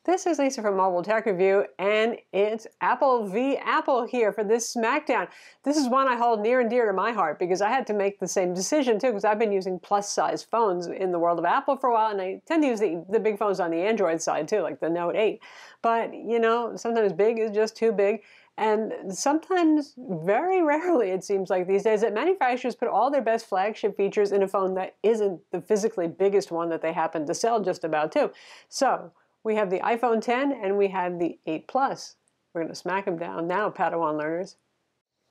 This is Lisa from Mobile Tech Review, and it's Apple v. Apple here for this Smackdown. This is one I hold near and dear to my heart because I had to make the same decision too, because I've been using plus-size phones in the world of Apple for a while, and I tend to use the big phones on the Android side too, like the Note 8. But, you know, sometimes big is just too big. And sometimes, very rarely it seems like these days, that manufacturers put all their best flagship features in a phone that isn't the physically biggest one that they happen to sell just about too. So we have the iPhone 10 and we have the 8 Plus. We're going to smack them down now, Padawan learners.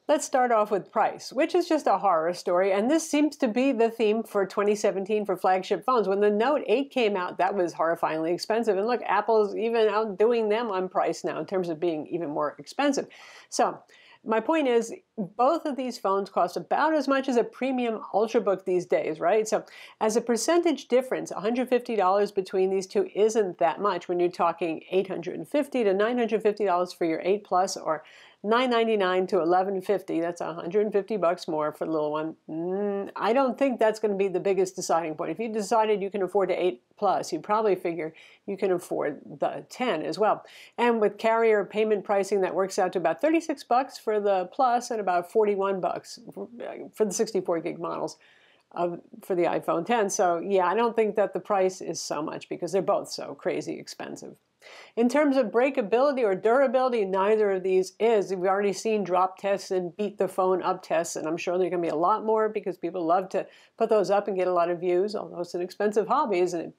Let's start off with price, which is just a horror story, and this seems to be the theme for 2017 for flagship phones. When the Note 8 came out, that was horrifyingly expensive, and look, Apple's even outdoing them on price now in terms of being even more expensive. So my point is, both of these phones cost about as much as a premium Ultrabook these days, right? So as a percentage difference, $150 between these two isn't that much when you're talking $850 to $950 for your 8 Plus, or $999 to $1,150. That's $150 more for the little one. I don't think that's going to be the biggest deciding point. If you decided you can afford the 8 Plus, you probably figure you can afford the 10 as well. And with carrier payment pricing, that works out to about $36 for the Plus and about $41 for the 64 gig models for the iPhone 10. So yeah, I don't think that the price is so much because they're both so crazy expensive. In terms of breakability or durability, neither of these is. We've already seen drop tests and beat the phone up tests, and I'm sure there are going to be a lot more because people love to put those up and get a lot of views, although it's an expensive hobby, isn't it?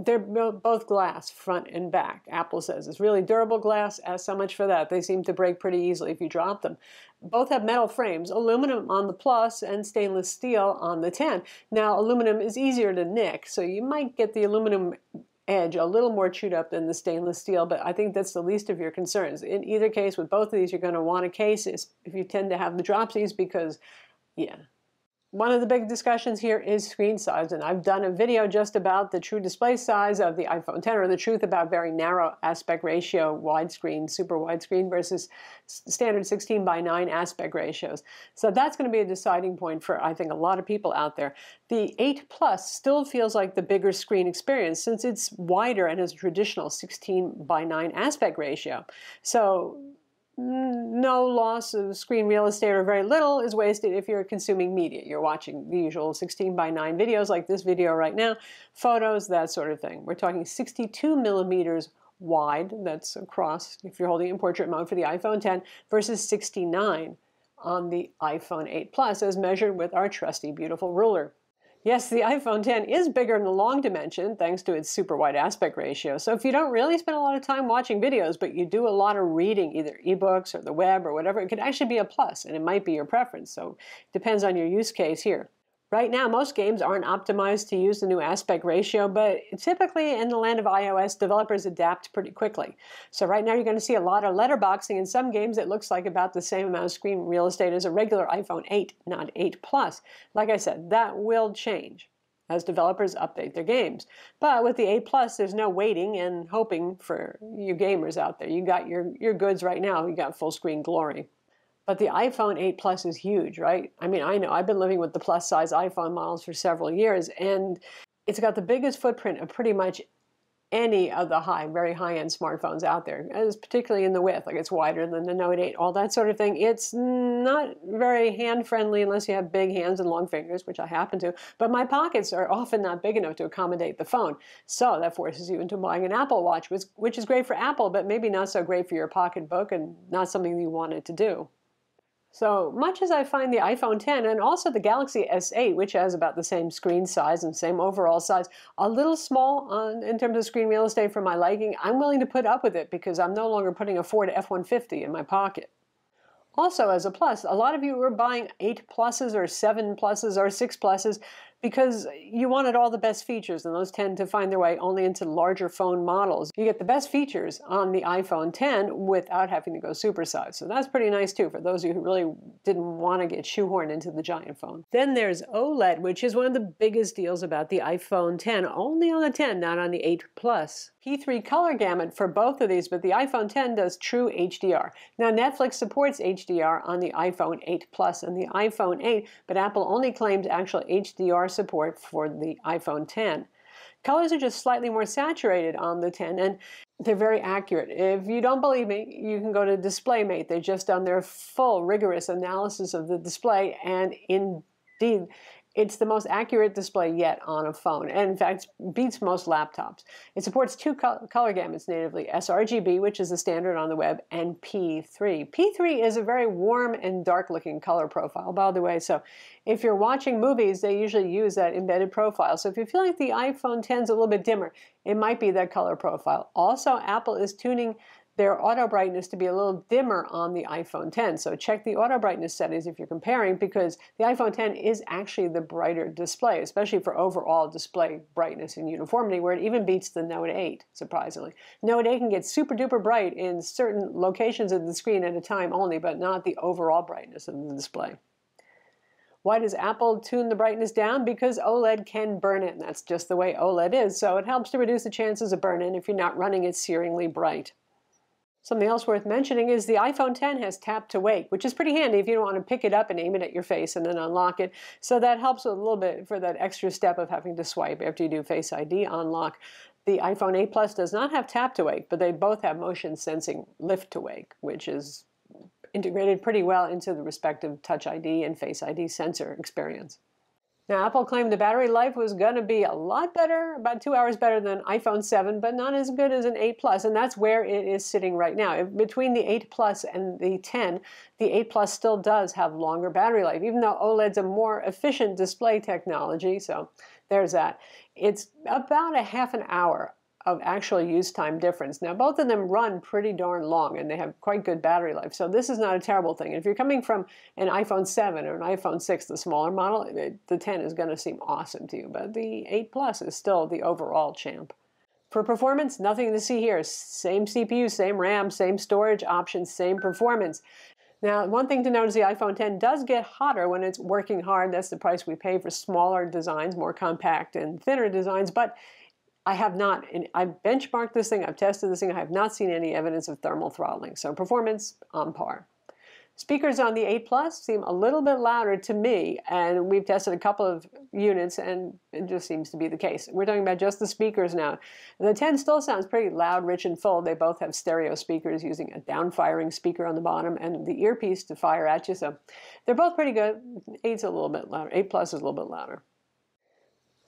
They're both glass, front and back. Apple says it's really durable glass, so much for that. They seem to break pretty easily if you drop them. Both have metal frames, aluminum on the Plus and stainless steel on the 10. Now, aluminum is easier to nick, so you might get the aluminum edge a little more chewed up than the stainless steel, but I think that's the least of your concerns. In either case, with both of these, you're going to want a case if you tend to have the dropsies because, yeah. One of the big discussions here is screen size, and I've done a video just about the true display size of the iPhone 10, or the truth about very narrow aspect ratio widescreen, super widescreen versus standard 16:9 aspect ratios. So that's going to be a deciding point for, I think, a lot of people out there. The 8 Plus still feels like the bigger screen experience since it's wider and has a traditional 16:9 aspect ratio. So no loss of screen real estate, or very little, is wasted if you're consuming media. You're watching the usual 16:9 videos like this video right now, photos, that sort of thing. We're talking 62 millimeters wide, that's across if you're holding in portrait mode for the iPhone 10, versus 69 on the iPhone 8 Plus as measured with our trusty beautiful ruler. Yes, the iPhone 10 is bigger in the long dimension thanks to its super wide aspect ratio. So if you don't really spend a lot of time watching videos, but you do a lot of reading, either ebooks or the web or whatever, it could actually be a plus, and it might be your preference. So it depends on your use case here. Right now, most games aren't optimized to use the new aspect ratio, but typically in the land of iOS, developers adapt pretty quickly. So right now you're going to see a lot of letterboxing in some games that looks like about the same amount of screen real estate as a regular iPhone 8, not 8 Plus. Like I said, that will change as developers update their games. But with the 8 Plus, there's no waiting and hoping for you gamers out there. You got your goods right now. You got full screen glory. But the iPhone 8 Plus is huge, right? I mean, I know I've been living with the plus-size iPhone models for several years, and it's got the biggest footprint of pretty much any of the very high-end smartphones out there, as particularly in the width. Like, it's wider than the Note 8, all that sort of thing. It's not very hand-friendly unless you have big hands and long fingers, which I happen to, but my pockets are often not big enough to accommodate the phone. So that forces you into buying an Apple Watch, which is great for Apple, but maybe not so great for your pocketbook and not something you wanted to do. So much as I find the iPhone 10 and also the Galaxy S8, which has about the same screen size and same overall size, a little small in terms of screen real estate for my liking, I'm willing to put up with it because I'm no longer putting a Ford F-150 in my pocket. Also, as a plus, a lot of you are buying 8 Pluses or 7 Pluses or 6 Pluses because you wanted all the best features, and those tend to find their way only into larger phone models. You get the best features on the iPhone 10 without having to go supersize. So that's pretty nice too for those of you who really didn't want to get shoehorned into the giant phone. Then there's OLED, which is one of the biggest deals about the iPhone 10, only on the 10, not on the 8 Plus. P3 color gamut for both of these, but the iPhone 10 does true HDR. Now Netflix supports HDR HDR on the iPhone 8 Plus and the iPhone 8, but Apple only claims actual HDR support for the iPhone 10. Colors are just slightly more saturated on the 10, and they're very accurate. If you don't believe me, you can go to DisplayMate. They've just done their full, rigorous analysis of the display, and indeed, it's the most accurate display yet on a phone, and in fact, beats most laptops. It supports two color gamuts natively, sRGB, which is the standard on the web, and P3. P3 is a very warm and dark-looking color profile, by the way, so if you're watching movies, they usually use that embedded profile. So if you feel like the iPhone 10 is a little bit dimmer, it might be that color profile. Also, Apple is tuning their auto brightness to be a little dimmer on the iPhone 10. So check the auto brightness settings if you're comparing, because the iPhone 10 is actually the brighter display, especially for overall display brightness and uniformity, where it even beats the Note 8, surprisingly. Note 8 can get super duper bright in certain locations of the screen at a time only, but not the overall brightness of the display. Why does Apple tune the brightness down? Because OLED can burn in. That's just the way OLED is. So it helps to reduce the chances of burn-in if you're not running it searingly bright. Something else worth mentioning is the iPhone 10 has tap to wake, which is pretty handy if you don't want to pick it up and aim it at your face and then unlock it. So that helps a little bit for that extra step of having to swipe after you do Face ID unlock. The iPhone 8 Plus does not have tap to wake, but they both have motion sensing lift to wake, which is integrated pretty well into the respective Touch ID and Face ID sensor experience. Now, Apple claimed the battery life was going to be a lot better, about 2 hours better than iPhone 7, but not as good as an 8 Plus, and that's where it is sitting right now. Between the 8 Plus and the 10, the 8 Plus still does have longer battery life, even though OLED's a more efficient display technology, so there's that. It's about a half an hour of actual use time difference. Now, both of them run pretty darn long, and they have quite good battery life, so this is not a terrible thing. If you're coming from an iPhone 7 or an iPhone 6, the smaller model, the 10 is going to seem awesome to you, but the 8 Plus is still the overall champ. For performance, nothing to see here. Same CPU, same RAM, same storage options, same performance. Now, one thing to note is the iPhone 10 does get hotter when it's working hard. That's the price we pay for smaller designs, more compact and thinner designs, but I've benchmarked this thing, I've tested this thing, I have not seen any evidence of thermal throttling. So performance on par. Speakers on the 8 Plus seem a little bit louder to me, and we've tested a couple of units, and it just seems to be the case. We're talking about just the speakers now. The 10 still sounds pretty loud, rich, and full. They both have stereo speakers using a down-firing speaker on the bottom and the earpiece to fire at you, so they're both pretty good. 8's a little bit louder. 8 Plus is a little bit louder.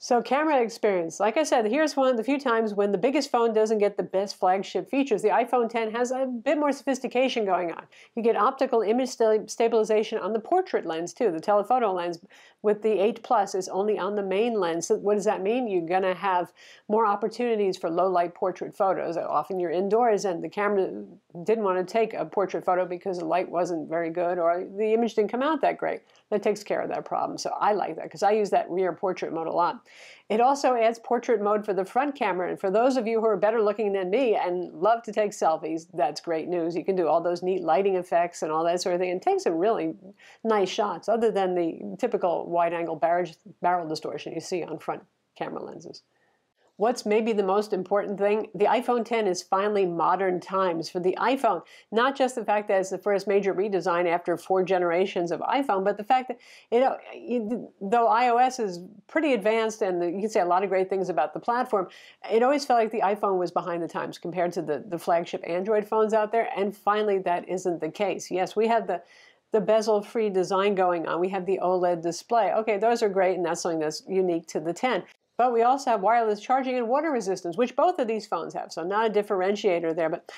So camera experience. Like I said, here's one of the few times when the biggest phone doesn't get the best flagship features. The iPhone 10 has a bit more sophistication going on. You get optical image stabilization on the portrait lens too. The telephoto lens with the 8 Plus is only on the main lens. So what does that mean? You're going to have more opportunities for low light portrait photos. Often you're indoors and the camera didn't want to take a portrait photo because the light wasn't very good or the image didn't come out that great. That takes care of that problem. So I like that because I use that rear portrait mode a lot. It also adds portrait mode for the front camera. And for those of you who are better looking than me and love to take selfies, that's great news. You can do all those neat lighting effects and all that sort of thing and take some really nice shots other than the typical wide-angle barrel distortion you see on front camera lenses. What's maybe the most important thing? The iPhone 10 is finally modern times for the iPhone. Not just the fact that it's the first major redesign after 4 generations of iPhone, but the fact that, though iOS is pretty advanced and you can say a lot of great things about the platform, it always felt like the iPhone was behind the times compared to the flagship Android phones out there, and finally that isn't the case. Yes, we have the bezel-free design going on. We have the OLED display. Okay, those are great, and that's something that's unique to the 10. But we also have wireless charging and water resistance, which both of these phones have, so not a differentiator there. But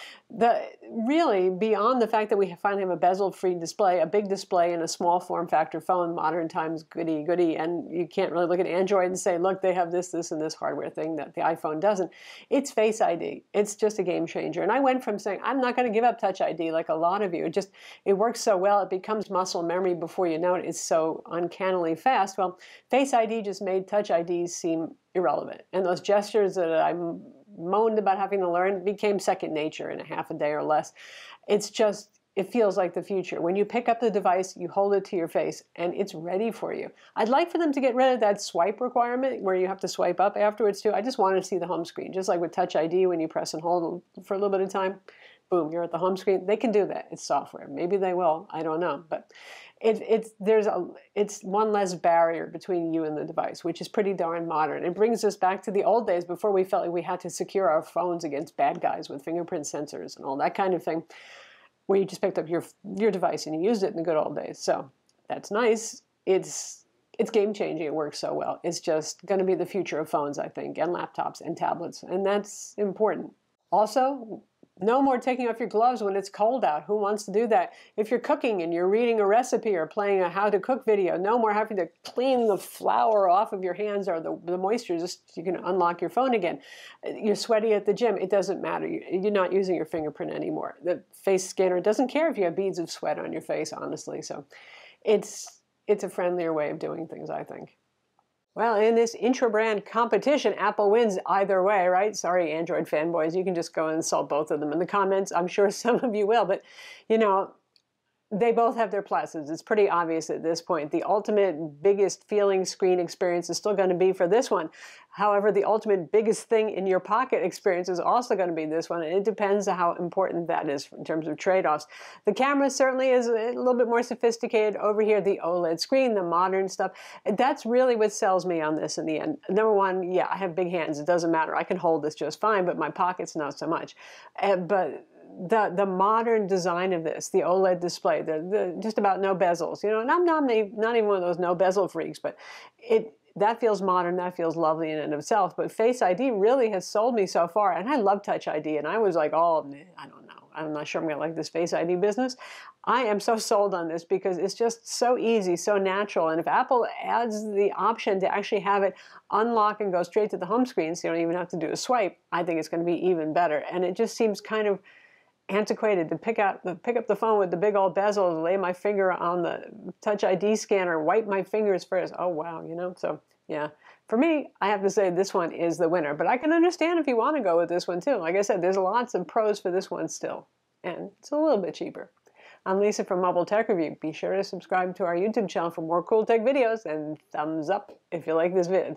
really, beyond the fact that we finally have a bezel-free display, a big display in a small form factor phone, modern times, goody, goody, and you can't really look at Android and say, look, they have this, this, and this hardware thing that the iPhone doesn't. It's Face ID. It's just a game changer. And I went from saying, I'm not going to give up Touch ID like a lot of you. It works so well, it becomes muscle memory before you know it. It's so uncannily fast. Well, Face ID just made Touch ID seem irrelevant. And those gestures that I moaned about having to learn became second nature in a half a day or less. It feels like the future. When you pick up the device, you hold it to your face, and it's ready for you. I'd like for them to get rid of that swipe requirement where you have to swipe up afterwards too. I just want to see the home screen, just like with Touch ID when you press and hold for a little bit of time. boom, you're at the home screen. They can do that. It's software. Maybe they will. I don't know. But it's one less barrier between you and the device, which is pretty darn modern. It brings us back to the old days before we felt like we had to secure our phones against bad guys with fingerprint sensors and all that kind of thing, where you just picked up your device and you used it in the good old days. So that's nice. It's game changing. It works so well. It's just going to be the future of phones, I think, and laptops and tablets, and that's important. Also, no more taking off your gloves when it's cold out. Who wants to do that? If you're cooking and you're reading a recipe or playing a how to cook video, no more having to clean the flour off of your hands or the moisture. Just you can unlock your phone again. You're sweaty at the gym. It doesn't matter. You're not using your fingerprint anymore. The face scanner doesn't care if you have beads of sweat on your face, honestly. So it's a friendlier way of doing things, I think. Well, in this intra-brand competition, Apple wins either way, right? Sorry, Android fanboys. You can just go and insult both of them in the comments. I'm sure some of you will, but, you know, they both have their pluses. It's pretty obvious at this point. The ultimate biggest feeling screen experience is still going to be for this one. However, the ultimate biggest thing in your pocket experience is also going to be this one. And it depends on how important that is in terms of trade-offs. The camera certainly is a little bit more sophisticated. Over here, the OLED screen, the modern stuff. That's really what sells me on this in the end. Number one, yeah, I have big hands. It doesn't matter. I can hold this just fine, but my pockets, not so much. But the modern design of this, the OLED display, the just about no bezels, you know, and I'm not even one of those no bezel freaks, but that feels modern, that feels lovely in and of itself. But Face ID really has sold me so far, and I love Touch ID, and I was like, oh, I don't know, I'm not sure I'm gonna like this Face ID business. I am so sold on this because it's just so easy, so natural, and if Apple adds the option to actually have it unlock and go straight to the home screen, so you don't even have to do a swipe, I think it's gonna be even better. And it just seems kind of antiquated to pick up the phone with the big old bezel, lay my finger on the Touch ID scanner, wipe my fingers first. Oh, wow, you know? So, yeah. For me, I have to say this one is the winner. But I can understand if you want to go with this one, too. Like I said, there's lots of pros for this one still. And it's a little bit cheaper. I'm Lisa from Mobile Tech Review. Be sure to subscribe to our YouTube channel for more cool tech videos. And thumbs up if you like this vid.